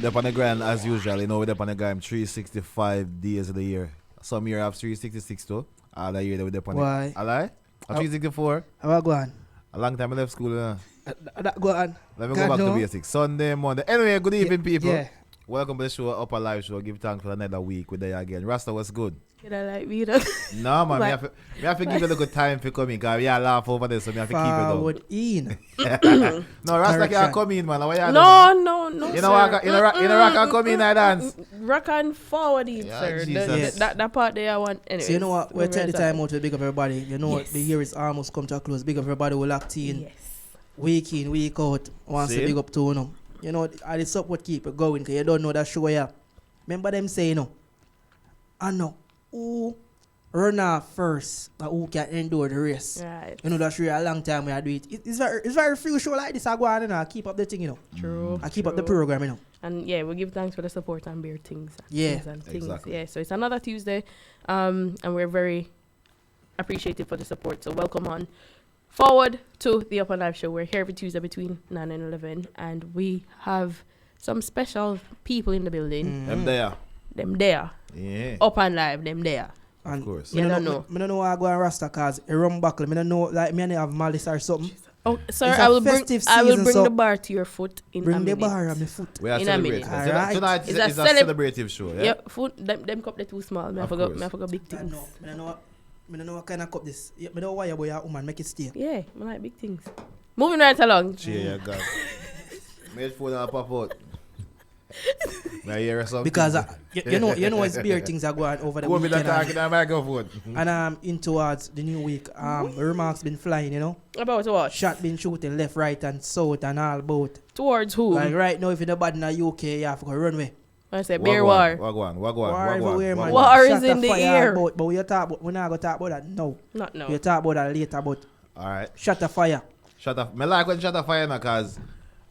They're on the grind as usual, you know, we're on the grind 365 days of the year. Some year have 366 too. All the year they were on the Why? a lie? 364. How I go on? A long time I left school. That go on. Let me go back to basics. Sunday, Monday. Anyway, good evening, people. Yeah. Welcome to the show, Upnlive show. Give thanks for another week. We're there again. Rasta, what's good? You don't like me, though. No, man. Me have to give you a little time for coming. Because we are laugh over this, so me have to keep it down. Forward in. No, Rasta can't come in, man. No, You know what? You know Rock can come in and dance. Rock and forward in, Yeah, sir. Jesus. That part there I want. Anyway, So you know what? We'll take the time out to big up everybody. You know what? Yes. The year is almost come to a close. Big up everybody who locked in. Yes. Week in, week out. Once See? a big up to them. You know, and it's up what keep it going because you don't know that show yeah. Remember them saying, I know who run off first, but who can endure the race. Right. You know, that's really a long time we are doing it. It's very few show like this I go on, you know, I keep up the thing, you know. True. I keep up the true. program, you know. And yeah, we give thanks for the support and beer things. And Yeah. things and things. Exactly. Yeah, so it's another Tuesday. And we're very appreciative for the support. So welcome on forward to the Upnlive show. We're here every Tuesday between 9 and 11. And we have some special people in the building. Them there. Them there. Yeah. Upnlive, them there. And Of course. You don't know. I don't know why I go and Rasta cause a rum buckle. I don't know like me and have malice or something. Oh, sir, It's a I will bring festive the season, bar to your foot in a Bring the minute. bar on my foot. We are In a minute. celebrating. Alright. Tonight It's is a a celebrative show, yeah? Yeah, food, them cup they too small. Me I Of forgot course. big I things. know. I don't know what kind of cup this. I don't know why you boy a woman make it stay. Yeah, I like big things. Moving right along. Cheer, God. Made phone and pop out. Now hear something. Because you know it's beer things are going over the Go with weekend. that talking that microphone. And in towards the new week, remarks been flying, you know. About what? Shot been shooting left, right, and south and all about. Towards who? Like right now, if you're bad in the UK, you have to go runway. I say beer war. War everywhere, man. War Shot is in a the fire air. About, but we talk about, we're not going to talk about that now. Not no. We talk about that later, but Alright. shot a fire. Shut up. Me like when shut up fire because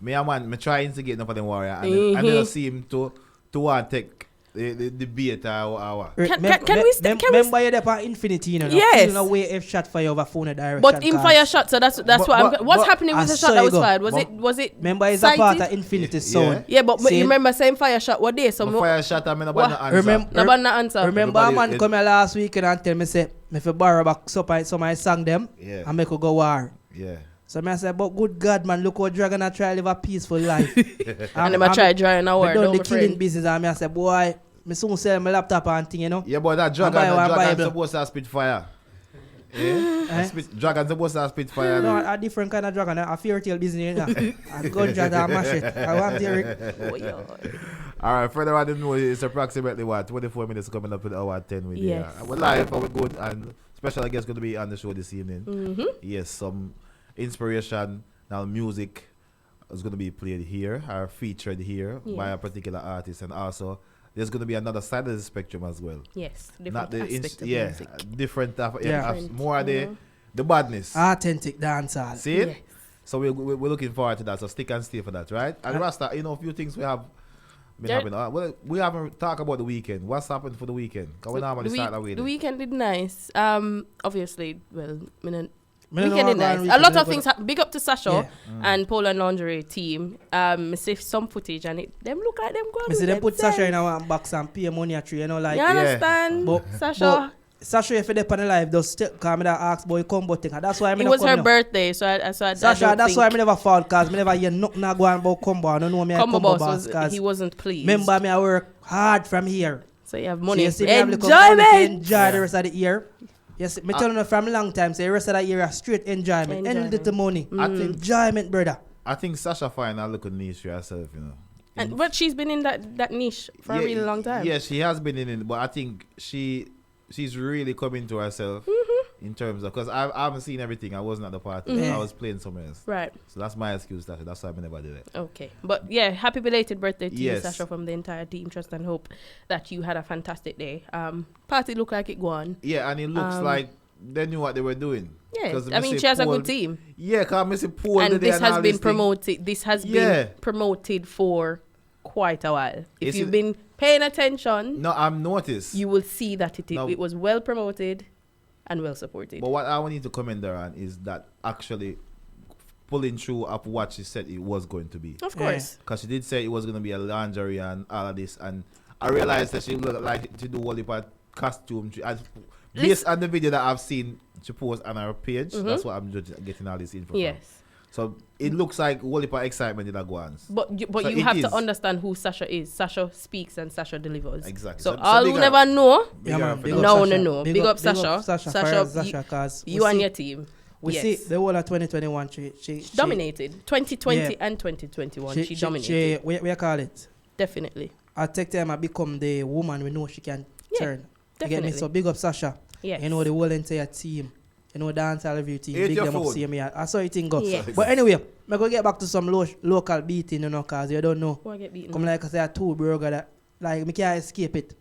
me a man, me try instigate enough of them warrior and I don't see him to want to take the beat or Can we Remember you're there for Infinity, you know? Yes. You know, way if shot fire over phone a direction. But in fire shot, so that's But- what but- what's but happening with I the saw shot that you was go. fired? But- Was it Remember it's a part of sighted? Infinity Yeah. Zone. Yeah, but See? you remember same fire shot what day? So me mo- fire shot and me no What? bad no answer. Remember- no bad no answer. Remember a Everybody- man come here last weekend and tell me say me fi borrow back some I sang them Yeah. and make we go war. Yeah. So me I say, but good God man, look how Dragon a try live a peaceful life. And them a try drawing a Me word. done No, the my killing friend. business and me I say, boy, me soon sell my laptop and thing, you know. Yeah, but that buy one dragon Bible. supposed to spit fire. Yeah? Dragon supposed to spit fire. No, a different kind of dragon, a fairy tale business, you know. A gunshot and machete. I want to hear it. Oh, yeah. Alright, further on the know it's approximately what 24 minutes coming up with hour 10 with Yes. We're live and we're good and special guest going to be on the show this evening. Mm-hmm. Yes, some inspiration now music is going to be played here or featured here by Yeah. a particular artist and also there's going to be another side of the spectrum as well. Yes, Not different the aspect of yeah, music. different type of, Yeah. yeah, more of the badness. Authentic dancehall. See it? Yes. So we're looking forward to that. So stick and stay for that, right? And Rasta, you know, a few things we have been There- happening. Well, we haven't talked about the weekend. What's happened for the weekend? Because we normally start that way. The weekend did nice. Obviously, well, Me don't weekend know did what nice. going A lot weekend, of things. Big up to Sasha Yeah. and Poland Laundry team. I see some footage and them look like them going. Me see them put Sasha in a box and pay money at you, you know, like. You understand, But- Sasha? Sasha, if you're on the live, just come and ask boy combo thing. And that's why I'm It was her birthday, so I Sasha, that's why I never fall because I never hear nothing go on about combo. I don't know me Combo combo boss boss because he wasn't pleased. remember me I work hard from here. So you have So money. you see me have little money to Enjoyment. enjoy the rest of the year. Yes, me telling you from a long time. Say the rest of the year is straight enjoyment. Any Enjoyment. little money. I think Enjoyment, brother. I think Sasha find a little niche for herself, you know. And but she's been in that niche for a really long time. Yeah, she has been in it, but I think she's really coming to herself in terms of because I haven't seen everything. I wasn't at the party. I was playing somewhere else. Right. So that's my excuse. That's why I never did it. Okay. But yeah, happy belated birthday to you, Yes. Sasha, from the entire team. Trust and hope that you had a fantastic day. Party looked like it go on. Yeah, and it looks like they knew what they were doing. Yeah. 'Cause I mean, Missy she has a Paul- good team. Yeah, because Missy Paul And did this and has all been this thing. promoted. This has Yeah. been promoted for quite a while. If Is you've it- been paying attention, No, I've noticed. you will see that No. it was well promoted and well supported. But what I want you to comment there on is that actually pulling through of what she said it was going to be. Of course. Because she did say it was going to be a lingerie and all of this. And I realized that she looked like to do all the costume. Based on the video that I've seen she post on her page, that's what I'm getting all this info Yes. from. So it looks like whole heap of excitement in that goans. But So you it have is. to understand who Sasha is. Sasha speaks and Sasha delivers. Exactly. So So all big who up- never know, big up man, for big that. No, Sasha. no, no. Big up Sasha. Sasha, Sasha, Sasha, cause you and your team. we Yes. see the whole of 2021. She Dominated. 2020 Yeah. and 2021. She dominated. She, we call it. Definitely. I take time I become the woman we know she can Yeah, turn. You get me? Definitely. So big up Sasha. Yes. You know the whole entire team. You know dancehall review team. Eat Big your them up, food. see me. I saw it thing go. Yes. But anyway, I'm going to get back to some local beating, you know, because you don't know. Who I get beaten? Come like I say, two burger that, like, me can't escape it.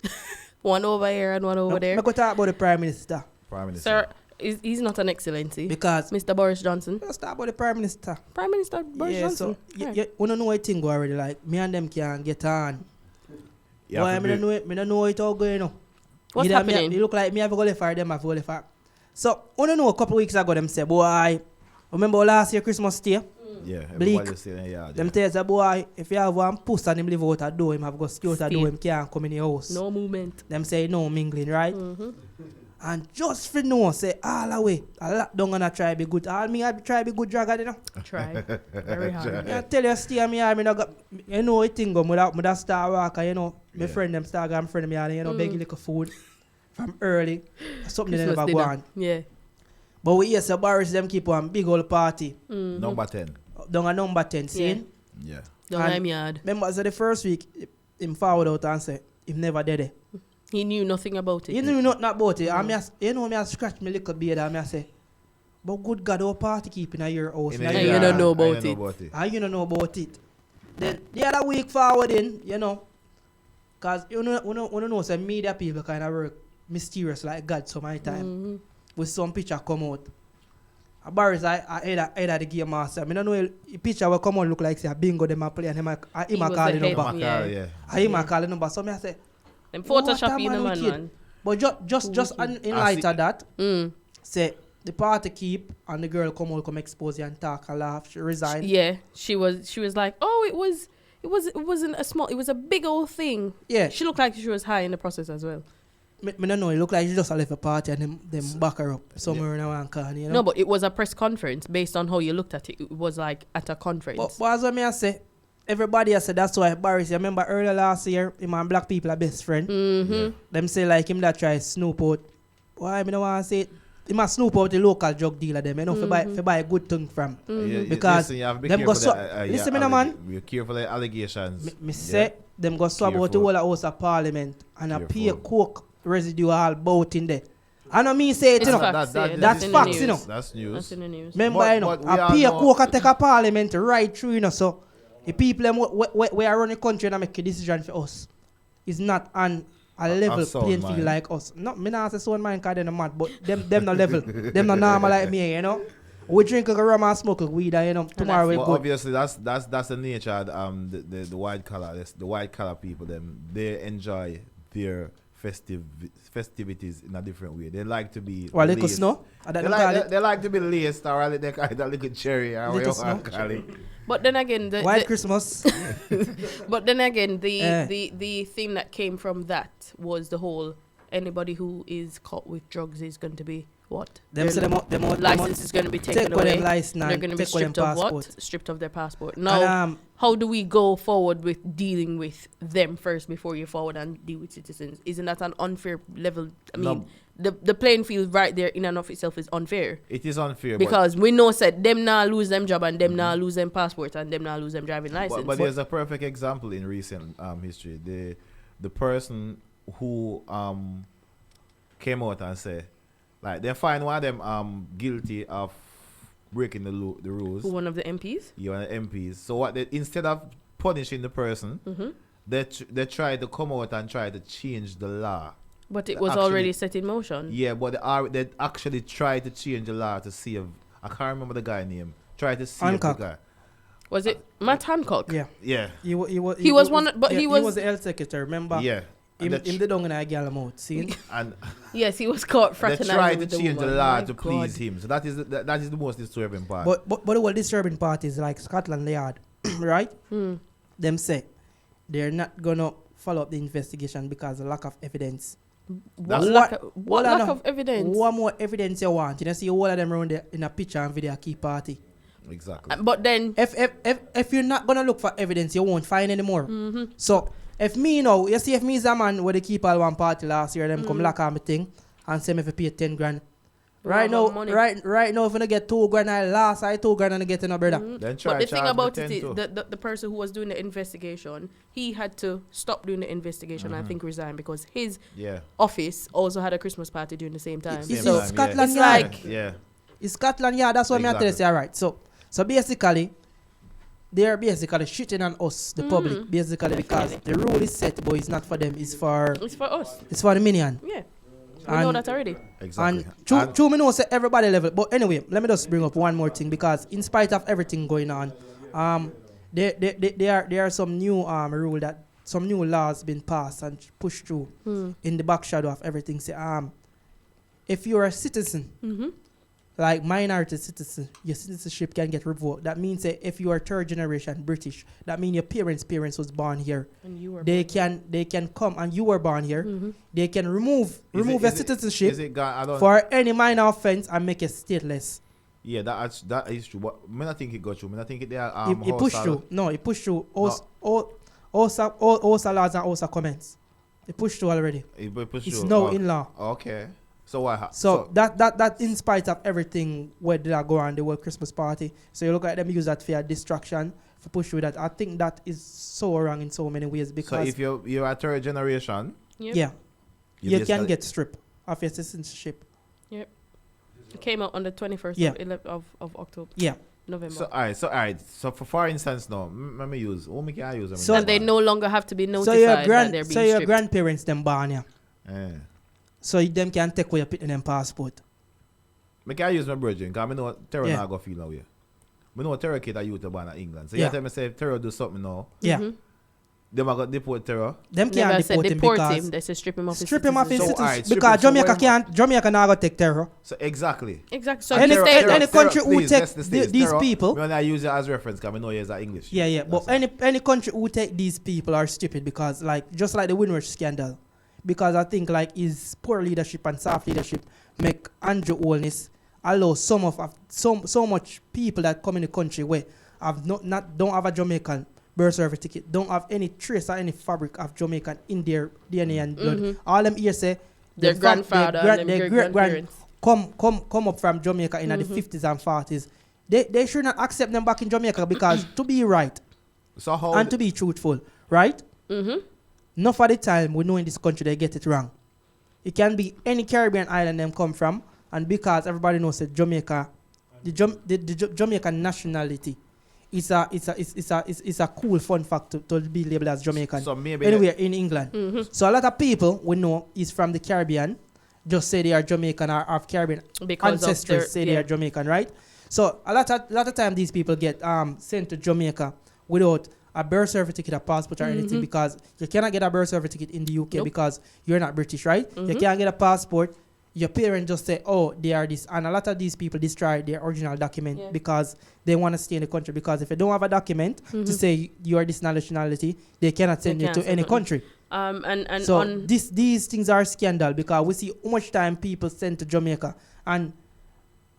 One over here and one over there. I'm going to talk about the Prime Minister. Prime Minister. Sir, he's not an excellency. Because, Mr. Boris Johnson. let's talk about the Prime Minister. Prime Minister Boris Yeah, Johnson. so, Right. you don't know what thing go already, like, me and them can get on. You Boy, have to I be- don't know it all going on. What's Either me- happening? You look like me have to go left or them have to go left. Or- So, I don't know a couple weeks ago them say, boy, remember last year Christmas Day? Yeah, Bleak. everybody saying, yeah. Them tell say, boy, if you have one puss and him live out a door, him have to go stay out a door, Stay. him can't come in the house. No movement. Them say no mingling, right? Mm-hmm. And just for know, say all the way, I lock down and I try be good. All me I try be good dragon, you know. Try. Very hard. I tell you, stay me, I no got, you know, it thing go, me start walk, you know, my Yeah. friend them start going, friend me, you know, beg little food from early. Something they Christmas never go dinner. on. Yeah. But we hear say Boris them keep on big old party. Mm-hmm. Number 10. Down a number 10, see? Yeah. Yeah. Don't And- I'm yard. Remember, so the first week, him forward out and say, him never did it. He knew nothing about it. You knew nothing about it. And me a- you know, me a scratch my little beard and me a say, but good God, our party keeping a your house. In Now a And you you yard, don't know and about you it. and you don't know about it. Then the other week forward in, you know, because you know, some media people kind of work mysterious like God so many times. Mm-hmm. With some picture come out. Barris, I head of the game master. I don't know the picture will come out look like say a bingo them a play and him a He call was the the head. number. Yeah. Yeah. Him a call the number. So me I say, Them What Photoshop a in the man man, wicked. man. but just Wicked. in I light see. of that, Mm. say the party keep and the girl come out come expose you and talk and laugh. She resign. Yeah. She was like, oh, it wasn't a small, it was a big old thing. Yeah. She looked like she was high in the process as well. Me don't know. It look like she just left a party and them back her up somewhere in a one corner. You know. No, but it was a press conference based on how you looked at it. It was like at a conference. But as what me I say, everybody I say that's why Barris. You remember earlier last year, him and black people are best friend. Mm-hmm. Them say like him that try snoop out. Why me don't want to say it? He must snoop out the local drug dealer them, you know, for buy a good thing from. Because listen, you have to be them go careful so- that, listen me now, man. Be careful of the allegations. Me say them go swab out the Careful. whole house of parliament and a pay Careful. coke residue all bout in there. I know me say it, It's you know. facts, yeah. that's in the facts, news. you know. That's news. That's in the news. Remember, But- you know, but we a all pay know- coke and take a parliament right through, you know, so the people them we are running the country and make a decision for us. It's not on a level sound playing field mind. like us. No, me not say sound mind because they're not mad, but them no level. Them no normal like me, you know. We drink a rum and smoke a weed, and, you know, tomorrow we Well, good. obviously, that's the nature of the white collar. The white collar people, them they enjoy their festivities in a different way. They like to be. Well, little laced. snow. I They don't call it. like to be laced, or they call it a little cherry, or Little what you want to call it. But then again, White Christmas. but then again, Eh. the thing that came from that was the whole anybody who is caught with drugs is going to be what? Them say them License is going to be taken take away away. them license They're and going to be take away them stripped of passport. what? Stripped of their passport. And, Now, how do we go forward with dealing with them first before you forward and deal with citizens? Isn't that an unfair level? I mean, the playing field right there in and of itself is unfair. It is unfair Because we know said them now lose them job and them now lose them passport and them now lose them driving license. but there's a perfect example in recent history. The person who came out and said, like, they find one of them guilty of breaking the rules. One of the MPs. You are MPs. So what? They, instead of punishing the person, they try to come out and try to change the law. But it was Actually- already set in motion. Yeah, but they actually tried to change the law to save. I can't remember the guy name. Try to save Hancock. the guy. Was it Matt Hancock? Yeah. Yeah. He was one, but he he was- was the health secretary. Remember? Yeah. him the dung in a girl mouth. See? And Yes, he was caught they fraternizing tried to with the change the woman. law My to God. please him. So that is the most disturbing part. But the whole disturbing part is like Scotland Yard, right? Them say they're not gonna follow up the investigation because of lack of evidence. What What lack of evidence? What more evidence you want? You know, see all of them around there in a picture and video key party. Exactly. But then, If you're not gonna look for evidence, you won't find any more. Mm-hmm. So if me now, you see if me is a man where they keep all one party last year, them come lock on me thing and say me if you pay 10 grand. Right now, money. right now, if you get 2 grand, I last I 2 grand and I get in a brother. Then try But the thing charge me about 10 it is, too. the person who was doing the investigation, he had to stop doing the investigation and I think resign because his Yeah. office also had a Christmas party during the same time. It's Same in time, Scotland It's Yard. like- yeah. It's Scotland Yard. That's what me I tell you. Exactly. Say, all right. So basically, they are basically shitting on us, the public, basically because the rule is set, but it's not for them. It's for It's for us. the minion. Yeah. We know And- that already. Exactly. And true, me know say everybody level. But anyway, let me just bring up one more thing because in spite of everything going on, there are some new rule that some new laws been passed and pushed through in the back shadow of everything. Say if you're a citizen, like minority citizen, your citizenship can get revoked. That means if you are third generation British, that means your parents was born here. And you were They born. can come and you were born here. They can remove your Is it citizenship I don't, for any minor offense and make it stateless. yeah, that is true. But I think it got through. I think it there. He pushed House through. No, he pushed through. OSA laws and OSA comments. He pushed through already. It pushed It's through. now Oh, in law. Okay. So what? So that in spite of everything where did I go on the World Christmas party. So you look at them use that for a distraction for push through that. I think that is so wrong in so many ways So because if you're a third generation, Yep. yeah, you can basically- get stripped of your citizenship. It came out on the 21st Yeah. of October, Yeah. November. So alright. So for instance, now let me use. Who me can I use? So- and they no longer have to be So notified your that they're being so your stripped. grandparents them born yeah. Eh. So them can take away your put in them passport. Me can use my brethren because I know terror Yeah. not go feel that way. I know terror kid a youth born in England. So Yeah. you tell me say if terror do something now, Yeah. them a got deport terror. Them Never can't said deport him deport because him. They said strip him off strip him off his So, citizenship alright, strip because him. So Jamaica not go take terror. So exactly. Exactly. So Any- he any- stayed any up. country who please, take that's the states. these Terror, people- When I use it as reference, because I know it's English. Yeah, but That's any country who take these people are stupid because like just like the Windrush scandal, because I think like his poor leadership and soft leadership make Andrew Holness allow so much people that come in the country where have don't have a Jamaican birth certificate, don't have any trace or any fabric of Jamaican in their DNA and blood. All them here say Their grandfather and their their great grand grandparents. come up from Jamaica in the 50s and 40s. They should not accept them back in Jamaica because to be right So how and to be truthful, right? Enough of the time we know in this country they get it wrong. It can be any Caribbean island them come from, and because everybody knows that Jamaica, the Jamaican nationality, it's a cool fun fact to be labeled as Jamaican. So maybe Anywhere in England. So a lot of people we know is from the Caribbean, just say they are Jamaican or have Caribbean Because ancestors of their, say they are Jamaican, right? So a lot of time these people get sent to Jamaica without a birth certificate, a passport, or anything because you cannot get a birth certificate in the UK Nope. because you're not British, right? You can't get a passport. Your parents just say, oh, they are this. And a lot of these people destroy their original document Yeah. because they want to stay in the country. Because if you don't have a document to say you are this nationality, they cannot send you can't to send any it. country. And So on these things are scandal because we see how much time people send to Jamaica. And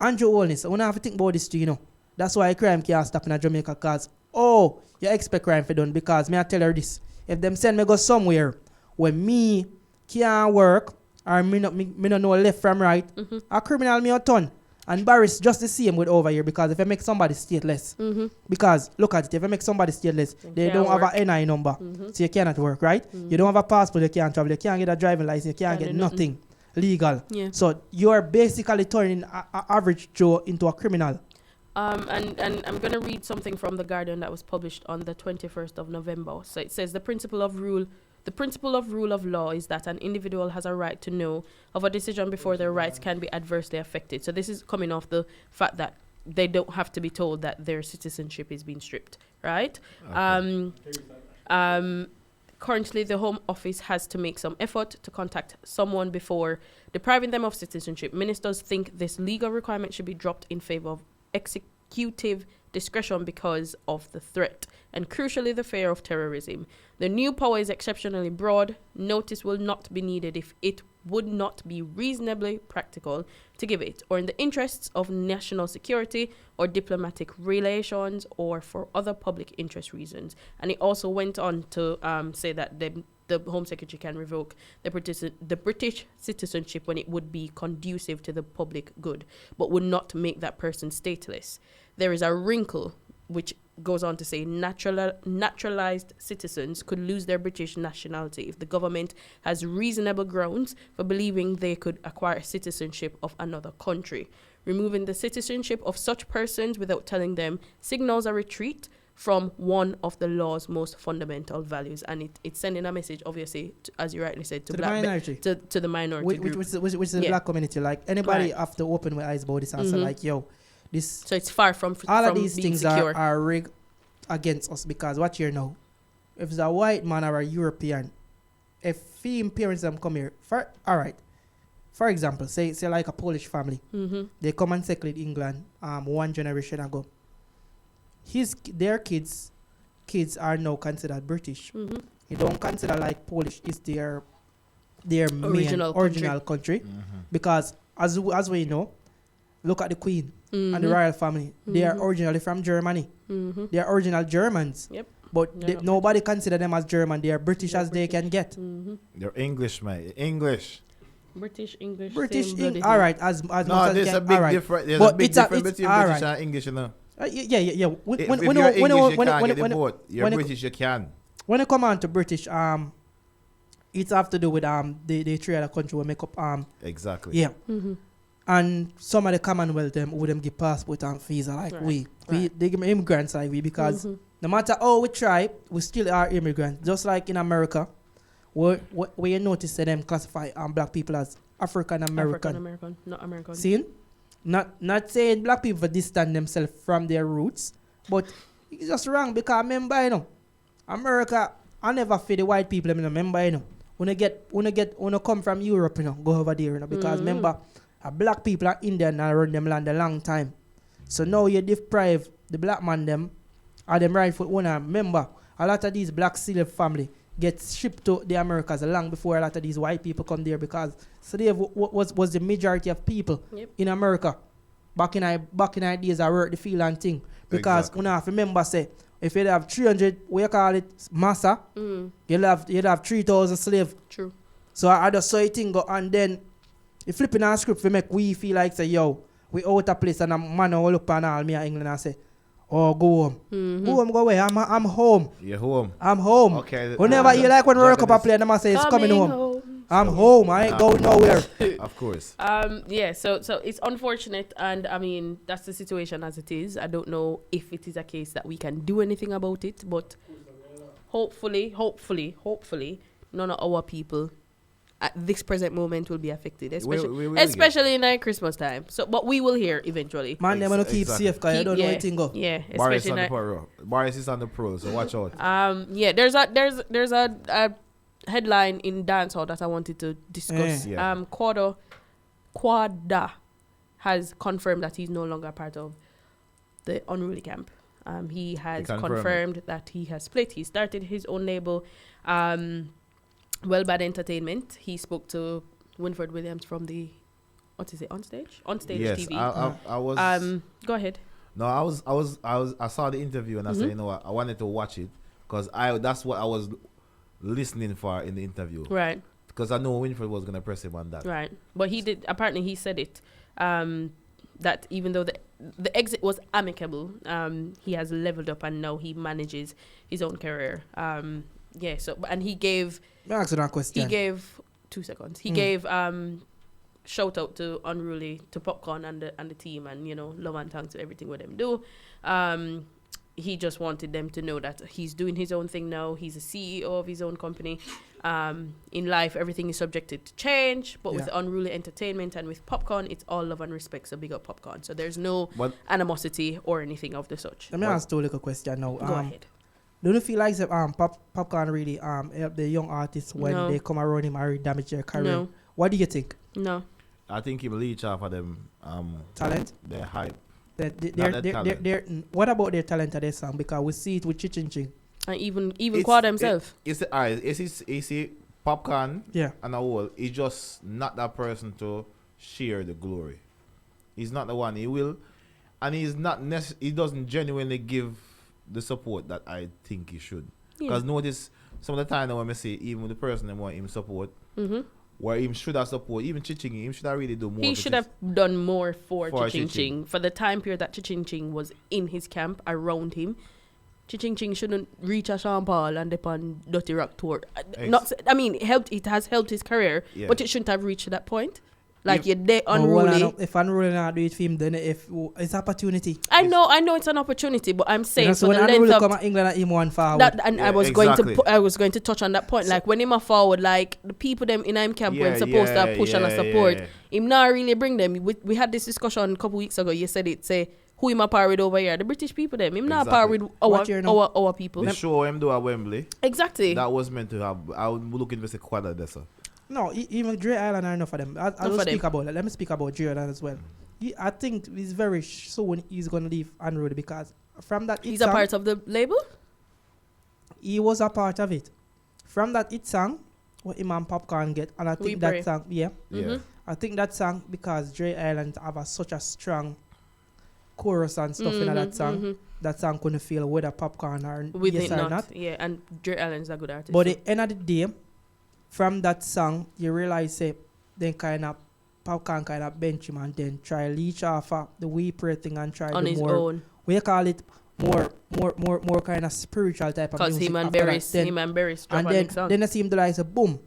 Andrew Holness, when I have to think about this too, you know, that's why crime can't stop in Jamaica because, you expect crime to done because may I tell her this, if them send me go somewhere where me can't work or me not know left from right, a criminal me a ton. And Barris just the same with over here because if I make somebody stateless, because look at it, if I make somebody stateless, they can't don't have work. a NI number, so you cannot work, right? You don't have a passport, you can't travel, you can't get a driving license, you can't Can't get do nothing. nothing legal. Yeah. So you are basically turning a average Joe into a criminal. And I'm going to read something from The Guardian that was published on the 21st of November. So it says the principle of rule of law is that an individual has a right to know of a decision before their rights can be adversely affected. So this is coming off the fact that they don't have to be told that their citizenship is being stripped, right? Currently, the Home Office has to make some effort to contact someone before depriving them of citizenship. Ministers think this legal requirement should be dropped in favor of executive discretion because of the threat and, crucially, the fear of terrorism. The new power is exceptionally broad. Notice will not be needed if it would not be reasonably practical to give it, or in the interests of national security or diplomatic relations, or for other public interest reasons. And he also went on to say that the Home Secretary can revoke the British citizenship when it would be conducive to the public good, but would not make that person stateless. There is a wrinkle which goes on to say naturalized citizens could lose their British nationality if the government has reasonable grounds for believing they could acquire citizenship of another country. Removing the citizenship of such persons without telling them signals a retreat from one of the law's most fundamental values, and it's sending a message, obviously, as you rightly said, to the minority, to the minority group, which is the black community. Like anybody have to open my eyes about this and say like, yo, this. So it's far from all from of these things secure. are rigged against us, because what you know, if it's a white man or a European, if female parents them come here, for example, say like a Polish family, they come and settle in England, one generation ago. Their kids are now considered British. You don't consider like Polish is their original country. Because as we know, look at the Queen and the royal family. They are originally from Germany. They are original Germans. Yep. But nobody consider them as German. They are British as they can get. They're English, mate. English. British English. All right. As No, much as there's can, a big right. difference. There's But a big it's a- difference it's between all British right. and English, you know. Yeah. If you're English, you can't get a vote. You're British, you can. When it come on to British, it have to do with the three other country will make up Exactly. yeah. And some of the Commonwealth them who them give passport and visa like Right. they give immigrants like we, because no matter how we try, we still are immigrants. Just like in America, where you notice that them classify black people as African American, not American. See? Not saying black people distance themselves from their roots, but it's just wrong, because remember, you know, America, I never feel the white people, remember, you know, when you come from Europe, you know, go over there, you know, because remember, black people are Indian and run them land a long time. So now you deprive the black man them of them rightful owner. Remember, a lot of these black slave family get shipped to the Americas long before a lot of these white people come there, because slave was the majority of people in America. Back in the days, I worked the field and thing. Because you have to remember, say, if you have 300, what you call it, massa, you'll have 3,000 slaves. True. So I just saw it thing go, and then you flipping our script to make we feel like, say, yo, we out of place, and a man will look on all me in England and say, oh, go home. Go home, go away. I'm home. You're home. I'm home. Okay. Whenever you like when we work up a play, and I say, it's coming home. I'm home. I ain't going nowhere. Of course. Yeah, so it's unfortunate, and I mean that's the situation as it is. I don't know if it is a case that we can do anything about it, but hopefully none of our people at this present moment will be affected, especially in Christmas time. So, but we will hear eventually. Man, they want to keep safe, because you don't know anything go. Yeah, Boris especially Boris is on the pro, so watch out. Yeah, there's a headline in dancehall that I wanted to discuss. Yeah. Quada has confirmed that he's no longer part of the Unruly Camp. He has confirmed that he has split. He started his own label, Well Bad Entertainment. He spoke to Winford Williams from the Onstage yes, TV. I was. Go ahead. No, I saw the interview and I said, you know what, I wanted to watch it because that's what I was listening for in the interview. Right. Because I know Winfred was gonna press him on that. Right. But he did. Apparently, he said it. That even though the exit was amicable, he has leveled up and now he manages his own career. Yeah. So and he gave. Ask that question. He gave 2 seconds. He gave shout out to Unruly, to Popcorn and the team, and love and thanks to everything what them do. He just wanted them to know that he's doing his own thing now. He's a CEO of his own company. In life, everything is subjected to change, but with Unruly Entertainment and with Popcorn, it's all love and respect. So big up Popcorn. So there's no animosity or anything of the such. Let me ask you a little question now. Go ahead. don't you feel like Popcorn really help the young artists when No. they come around him and really damage their career? No. What do you think? No. I think he will leech off of them Talent? their hype. What about their talent at their song? Because we see it with Ching. And even Quad himself. It's the eyes. It's Popcorn Yeah. and a whole. He's just not that person to share the glory. He's not the one. He will, and he's not. He doesn't genuinely give the support that I think he should. Because notice some of the time when I say even the person that want him support, where him should have support, even Chiching, him should have really do more. He should have done more for Chiching. Ching for the time period that Ching was in his camp around him. Ching shouldn't reach a Sean Paul and depend Dirty Rock tour. It has helped his career, but it shouldn't have reached to that point. Like you're there unruly. If unruly not do it for him, then it's opportunity. I know it's an opportunity, but I'm saying So for when the unruly length come of at England and him one forward. that, and I was going exactly. to touch on that point. Like when him a forward, like the people them in him camp when supposed to push and support, him not really bring them. We had this discussion a couple weeks ago. You said it say who him a par with over here, the British people them. Him not par with our people. The show him do at Wembley. Exactly. That was meant to have. I would look into the quad of this. No, even Dre Island are enough for them. I'll speak about it. Let me speak about Dre Island as well. I think it's very soon he's going to leave Unruly because from that he's a part of the label? He was a part of it. From that hit song, what Imam Popcorn get, and I think that song, I think that song, because Dre Island have such a strong chorus and stuff in that song, that song couldn't feel whether Popcorn or with yes it or not. Yeah, and Dre Island's a good artist. But at the end of the day, from that song, you realize then kind of Popcorn kind of bench him and then try leech off of the weeper thing and try on do his more. own. We call it more kind of spiritual type of music. Because him and Barry's drop on the song. Then I see him do like say boom,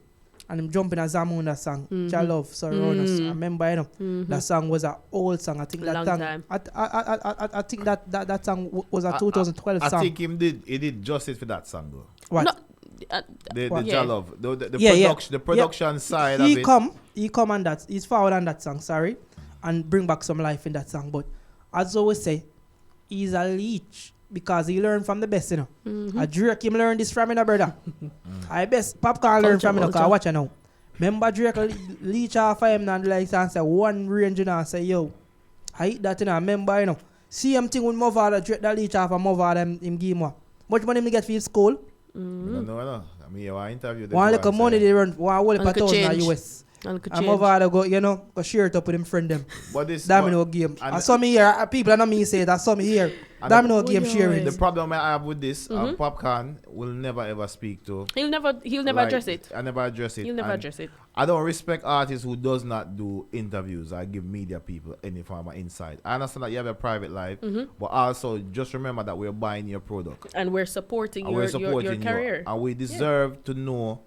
and him jumping a Zamu on that song. Cha Love surround us. I remember that song was an old song. I think that Long song. time. I think that song was a 2012 song. I think he did justice for that song though. What? No, The Yeah. Jalov, the production side of it. He come on that. He's forward on that song. Sorry, and bring back some life in that song. But as I always say, he's a leech because he learned from the best, you know. A Drake him learn this from him, brother. I best Popcorn learn from him, cause watch you now. Remember Drake leech off of him and like and say one range and say yo, I eat that, you know. Remember, you know. Same thing with Mother Drake that leech off of Mother him give him what? Much money me get for his school? No. I mean, you interview them. One little money they run, one whole heap of Uncle $1,000 change. US. Uncle And Mother go, go share it up with him friend them. But this Domino game. I saw me here. People are not me say it. I saw me here. Domino game sharing. The problem I have with this, Popcorn will never ever speak to. He'll never address it. I never address it. He'll never And address it. I don't respect artists who does not do interviews. I give media people any form of insight. I understand that you have a private life, but also just remember that we're buying your product. And we're supporting And your we're supporting career. And we deserve to know,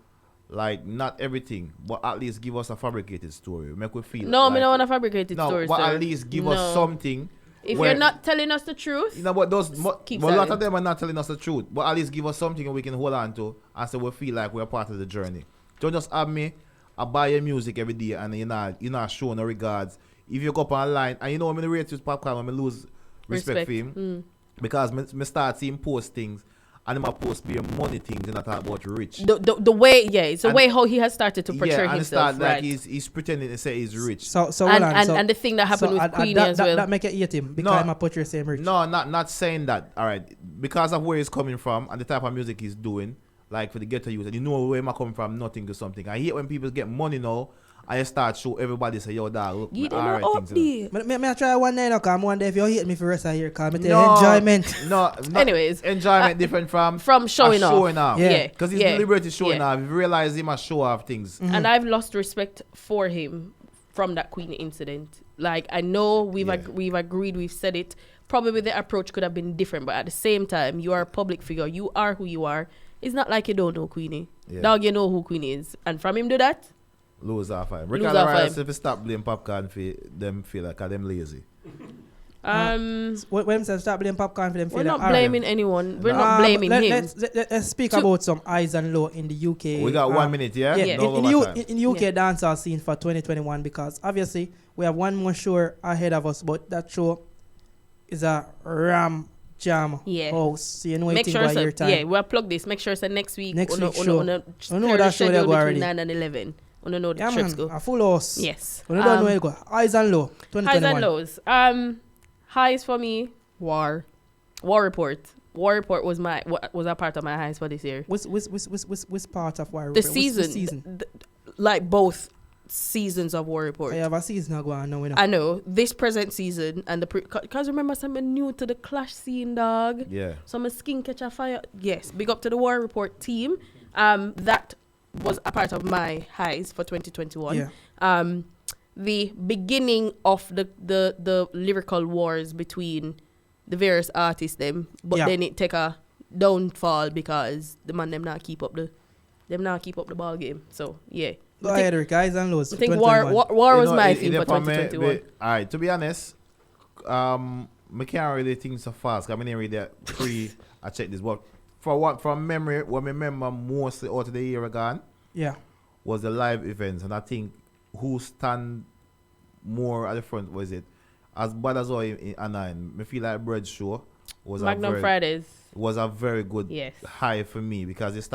like, not everything, but at least give us a fabricated story. Make we feel. No, like, I don't want a fabricated story, but sir. at least give us something. If you're not telling us the truth, You know, but those keep but a lot silent. of them are not telling us the truth. But at least give us something we can hold on to, and so we feel like we're part of the journey. Don't just have me. I buy your music every day, and you're not showing no regards. If you go up online, and you know when I rate with Popcorn, when I lose respect for him, because me start seeing post things, and I post be money things, and I talk about rich. the way, it's the way how he has started to portray and himself, start right? like he's pretending to say he's rich. So hold on. And the thing that happened with Queenie as well. That make you hate him because I'm a portray same rich. No, not saying that. All right, because of where he's coming from and the type of music he's doing, like for the ghetto youth, and you know where am I coming from, nothing to something. I hate when people get money now, I start show everybody say, yo, dog, look, You alright don't up things. there. Me I try one day now, cause I'm one day if you hate me for rest of here, cause me tell you enjoyment. No, Anyways, enjoyment different from showing off. Yeah. Because he's deliberately showing off. If you realize he must show off things. And I've lost respect for him from that Queen incident. Like, I know we've agreed, we've said it. Probably the approach could have been different, but at the same time, you are a public figure. You are who you are. It's not like you don't know Queenie. Yeah. Dog, you know who Queenie is. And from him do that, Lose off time. Lose Ricardo off Rice, time. if you stop blaming Popcorn for them feel like them lazy. When say start blaming Popcorn for them we're feeling not blaming anyone. We're not blaming him. Let's speak about some highs and low in the UK. We got 1 minute, yeah? Yeah. No in overtime. the UK dancehall scene for 2021, because obviously we have one more show ahead of us, but that show is a Jam Yeah. house. So you know Make anything sure, about so, your time. yeah, we'll plug this. Make sure so next week. Next week show. Know know that show they schedule go between already. 9 and 11. Wanna know the Yeah, trips man. go. A full house. Yes. We don't know where it go. Highs and low. Highs 2021. and lows. Highs for me. War report. War report was a part of my highs for this year. Which part of War The Report? season, Which season? like both seasons of War Report. I have a season ago. I know. You know. I know this present season and the because remember something new to the clash scene, dog. Yeah. Some skin catch a fire. Yes, big up to the War Report team. That was a part of my highs for 2021. Yeah. The beginning of the lyrical wars between the various artists them, but Yeah. then it take a downfall because the man them not keep up the ball game. So yeah. Go ahead, Rick. Highs and lows. I for think 2021. war You was know, my it theme for depend me- 2021. Alright, to be honest, I can't really think so fast. I didn't read that I checked this, but from memory, what I remember mostly out of the year gone Yeah. was the live events, and I think who stand more at the front was it as bad as all in Anine. I feel like Bread Show was Magnum Fridays. was a very good Yes. high for me because it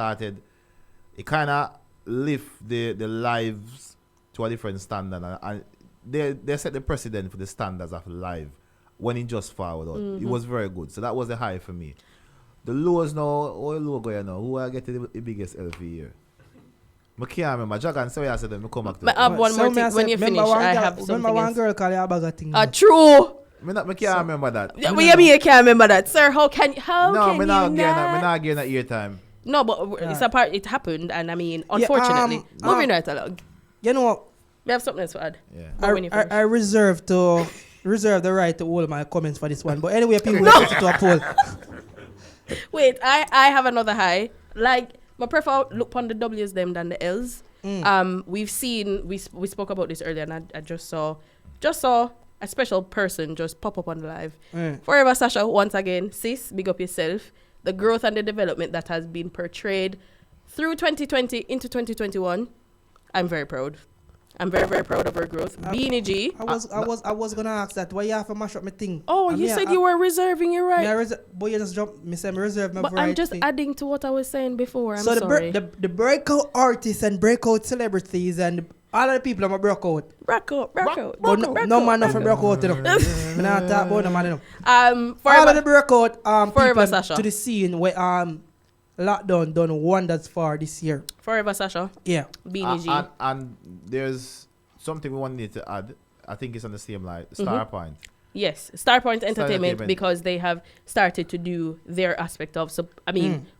kind of lift the lives to a different standard, and they set the precedent for the standards of live when it just forward out. It was very good, so that was the high for me. The lows now, all low going now. Who I get the biggest L for year? I can't remember. Jagan, sorry I said them. I come back to But it. I have one So more me thing. I When say, you remember finish, one I girl- have Remember something one else. girl called you a bag of things. True. I can't remember that. Yeah, what you mean you can't remember that, sir? How can No, can I'm you not not? getting that ear time. No, but it's Yeah. a part. It happened, and I mean, unfortunately, moving right along. You know what? We have something else to add. Yeah. But when you finish. I reserve the right to hold my comments for this one. But anyway, people will put it to a poll. Wait, I have another high. Like, my prefer look on the W's them than the L's. We've seen we spoke about this earlier, and I just saw a special person just pop up on the live. Forever Sasha, once again, sis, big up yourself. The growth and the development that has been portrayed through 2020 into 2021, I'm very proud. I'm very, very proud of her growth. Beanie G. I was gonna ask that. Why you have to mash up my thing? Oh, And you me, said I- you were reserving your right. But you just jump. Me say me reserve my But right I'm just thing. adding to what I was saying before. I'm So sorry. the breakout artists and breakout celebrities and all of the people I'm a breakout. Rock out. But no man nothing breakout, you know. Me not talk about no man, you know. All of the Forever, breakout Forever people Sasha. to the scene where lockdown done wonders for this year. Forever Sasha. Yeah. Beanie G. And there's something we want need to add. I think it's on the same line. Star Point. Yes, Starpoint Entertainment, Entertainment. because they have started to do their aspect of,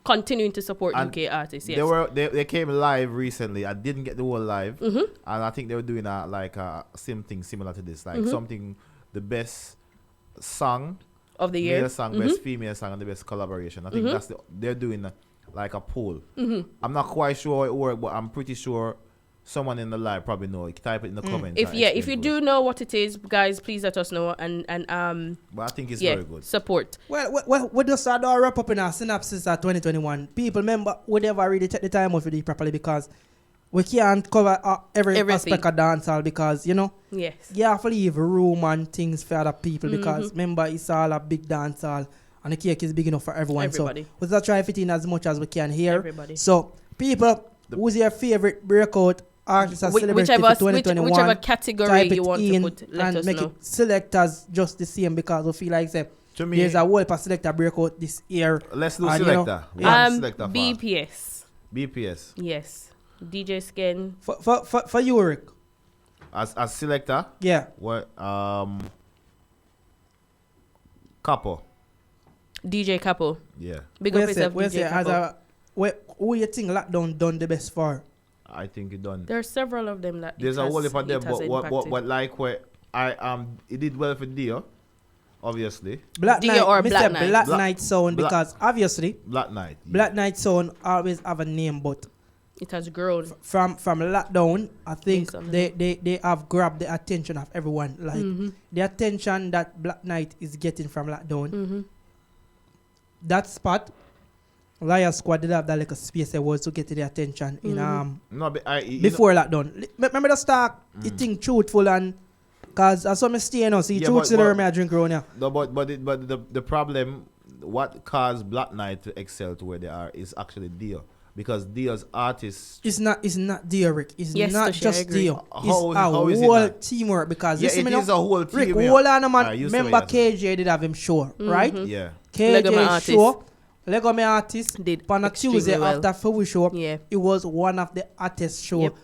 continuing to support And UK artists. Yes. They came live recently. I didn't get the whole live, and I think they were doing something similar to this, like something the best song of the year. male song, best female song, and the best collaboration. I think they're doing like a poll. I'm not quite sure how it works, but I'm pretty sure someone in the live probably know. You can type it in the comments. If you do know what it is, guys, please let us know and But I think it's very good. support. Well, we just start our wrap up in our synopsis of 2021. People, remember, we never really take the time out for it properly because we can't cover everything. Aspect of dancehall because, you know, Yes. you have to leave room and things for other people because, remember, it's all a big dancehall and the cake is big enough for everyone. Everybody. So we just try to fit in as much as we can here. Everybody. So, people, who's your favorite breakout artist or celebrity for 2021? Whichever category type you it want in to put, let and us make know. it select as just the same because we feel like say, To me, there's a whole for selector breakout this year. let's do and, you know, selector. Selector first. BPS. BPS Yes. DJ Skin. For you, Rick. as selector. Yeah. What couple? DJ Capo. Yeah, Big up yourself, DJ Capo. Who you think lockdown done the best for? I think it done. There are several of them that There's a whole heap of them, but impacted. what like where it did well for Dio, obviously. Black Dio Knight or Mr. Black Knight? Black Knight sound Black- because obviously Black Knight. Yeah. Black Knight sound always have a name, but It has grown. from lockdown, I think Based on they have grabbed the attention of everyone. Like the attention that Black Knight is getting from lockdown. That spot, Liar Squad did have that like a space there was to get the attention in No, but before lockdown. Remember the start, you think truthful and cause I saw me stay now, see Yeah, truth but- still but- me I drink around here. No, but the problem what caused Black Knight to excel to where they are is actually Dio. Because Dio's artists. It's not Dio, Rick. It's Yes, not Toshi, I just agree. Dio. How It's is it a whole not? teamwork. Because Yeah, listen, it me is now, a whole team. Rick, yeah. hold on, man. You say Remember what you KJ did have him show, right? Yeah. Lego Man KJ artist. show. Lego Me Artist Did on a extremely Tuesday well. after Fubu show. Yeah. It was one of the hottest show Yep.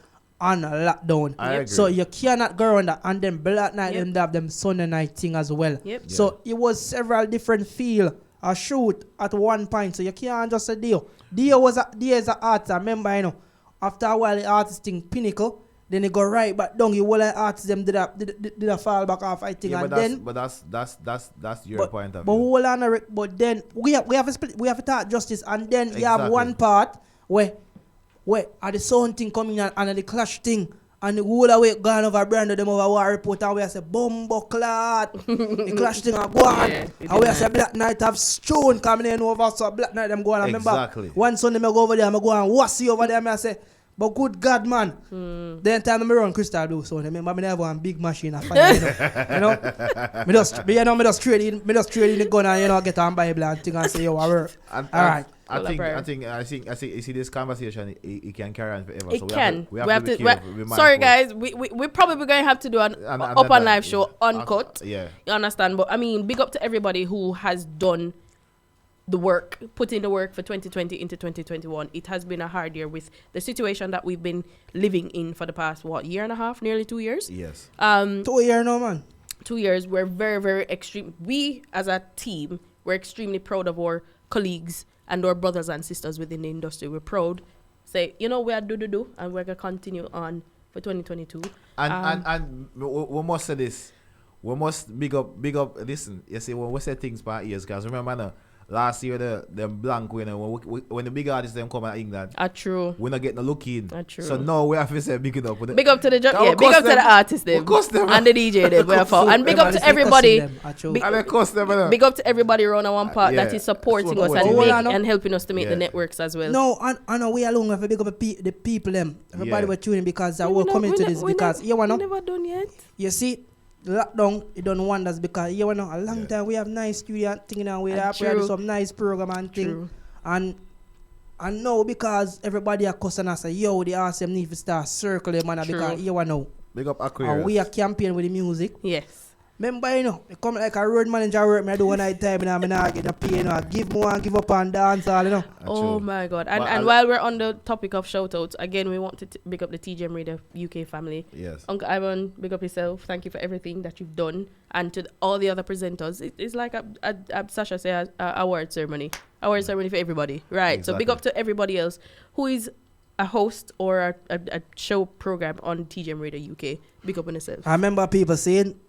on a lockdown. I agree. So you cannot go around that. And then Black Night Yep. them have them Sunday night thing as well. Yep. So it was several different feel a shoot at one point. So you can't just say Dio. Dio is an artist. I remember, after a while the artist thing pinnacle, then he go right back down. You will like artists them did a fall back off I think. Yeah, And but then that's your point of but view. hold on, Rick. But then we have a split. We have to talk justice, and then you have Exactly. one part where are the sound thing coming and the clash thing, and the whole away gone over brand them over war report, and we say bumbo clot. The clash thing are go on, Yeah, it and we did say Black Knight have stone coming in over, so Black Knight them go on. I remember Exactly. one Sunday me go over there, I go and wassy over there, I say. But good God, man. Then time I run Crystal Blue, so I remember me never one big machine. I find, me just trade in the gun and get on Bible and thing and say yo, I work. And, All right. I think you see this conversation it can carry on forever. It so can. We have to be careful, be Sorry, mindful. guys. We're probably going to have to do an Up on that- Live show uncut. Yeah. You understand? But I mean, big up to everybody who has done the work, put in the work for 2020 into 2021. It has been a hard year with the situation that we've been living in for the past, year and a half, nearly 2 years. Yes. 2 years now, man. 2 years. We're very, very extreme. We, as a team, we're extremely proud of our colleagues and our brothers and sisters within the industry. We're proud. Say, we are do, and we're going to continue on for 2022. And we must say this. We must big up. Listen, you see, when we say things by years, guys, remember now, last year, the blank, when the big artists them come out England, True. we're not getting a look in. True. So now we have to say big it up. Big up to the Can we big up cuss to the them? artists them, We cuss them. and the DJ them. And big up to everybody. Big- And they cost them. innit? Big up to everybody around our one part that yeah. is supporting That's us what and, we want. and helping us to make Yeah. the networks as well. No, I know we alone have to big up the people them. Everybody Yeah. were tuning because I We will ne- come we into ne- this we because ne- you we know, never done yet. you see, lockdown it done wonders because you know a long Yeah. time we have nice studio and thing now we And have true. some nice program and thing. True. And now because everybody are cussing us say yo the RCM need to start circling man True. because you know Big up and Aquarius. we are campaign with the music. Yes. Remember, it come like a road manager work me I do one night time and I not get a pay, I give more and give up and dance all, Oh my God. And But and while we're on the topic of shout-outs, again, we want to big up the TGM Radio UK family. Yes. Uncle Ivan, big up yourself. Thank you for everything that you've done. And to all the other presenters, it's like a Sasha say, a award ceremony. Award ceremony for everybody. Right. So big Exactly. up to everybody else who is a host or a show program on TGM Radio UK. Big up on yourself. I remember people saying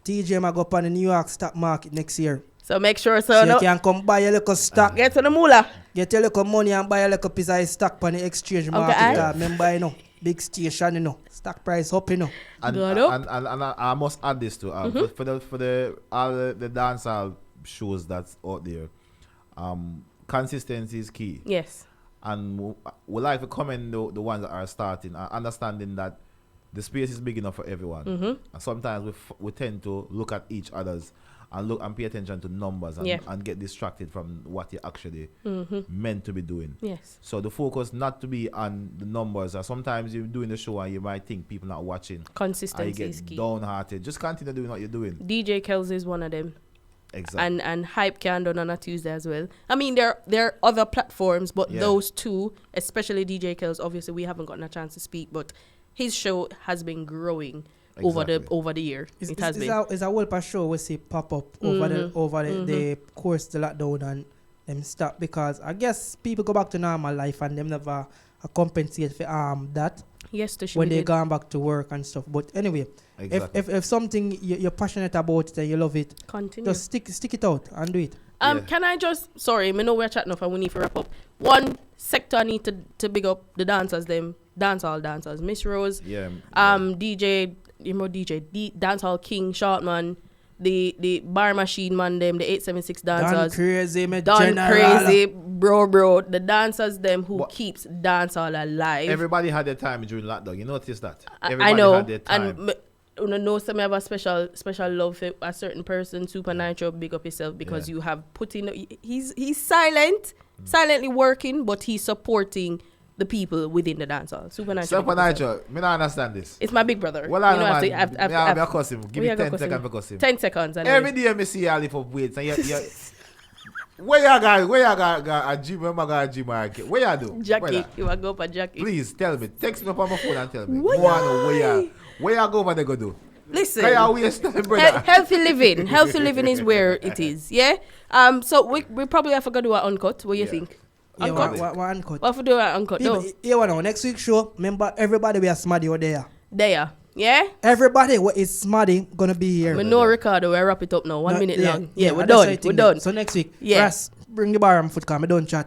TJ might go up on the New York stock market next year. So make sure So no, you can come buy a little stock, get to the moolah. get a little money and buy a little piece of stock on the exchange market. aye. Remember, big station, stock price up, And Good up. I must add this to for the all the dancehall shows that's out there. Consistency is key. Yes. And we like to commend the ones that are starting, understanding that the space is big enough for everyone. And sometimes we tend to look at each other's and look and pay attention to numbers and, Yeah. and get distracted from what you're actually meant to be doing. Yes. So the focus not to be on the numbers. Sometimes you're doing the show and you might think people not watching. And you Consistency is get key. downhearted. Just continue doing what you're doing. DJ Kells is one of them. Exactly. And Hype can done on a Tuesday as well. I mean, there are other platforms, but Yeah. those two, especially DJ Kells, obviously we haven't gotten a chance to speak, but his show has been growing Exactly. over the year. It has been. It's a whole show we see pop up over the course the lockdown and them stop because I guess people go back to normal life and them never compensate for that Yes, to when they gone back to work and stuff. But anyway, Exactly. if something you're passionate about it and you love it, continue. just stick it out and do it. Yeah. Can I just sorry, I know we're chatting off and we need to wrap up. One sector I need to big up the dancers, them dancehall dancers. Miss Rose, Yeah. DJ, dancehall king, Shortman, the bar machine man, them, the 876 Done dancers. crazy, me Done general. crazy, bro. The dancers, them who What? keeps dancehall alive. Everybody had their time during lockdown. You notice that? I Everybody know. had their time. And know some have a special love for a certain person. Super Nitro, big up yourself because you have put in. He's silently working, but he's supporting the people within the dancehall. Super Nitro, me not understand this. It's my big brother. Well, I know, man. I cuss him. Give me 10 seconds to cuss him. 10 seconds. Every day I see you lift up weights. And where you got a gym? Where you got a gym? Where you do? Jackie. You want to go for Jackie? Please, tell me. Text me up on my phone and tell me. Where you go over there go do? Listen. Can you waste time, brother? Healthy living is where it is. Yeah? So we probably have to go do an uncut. What do you think? Yeah, what uncut? What if we do an uncut? People, you know, next week's show, remember everybody we are Smaddy over there. There. Yeah? Everybody what is Smaddy gonna be here. We know Ricardo, we wrap it up now. 1 minute long. Yeah, we're done. So next week, Yeah. Ras, bring the bar and foot cam. I don't chat.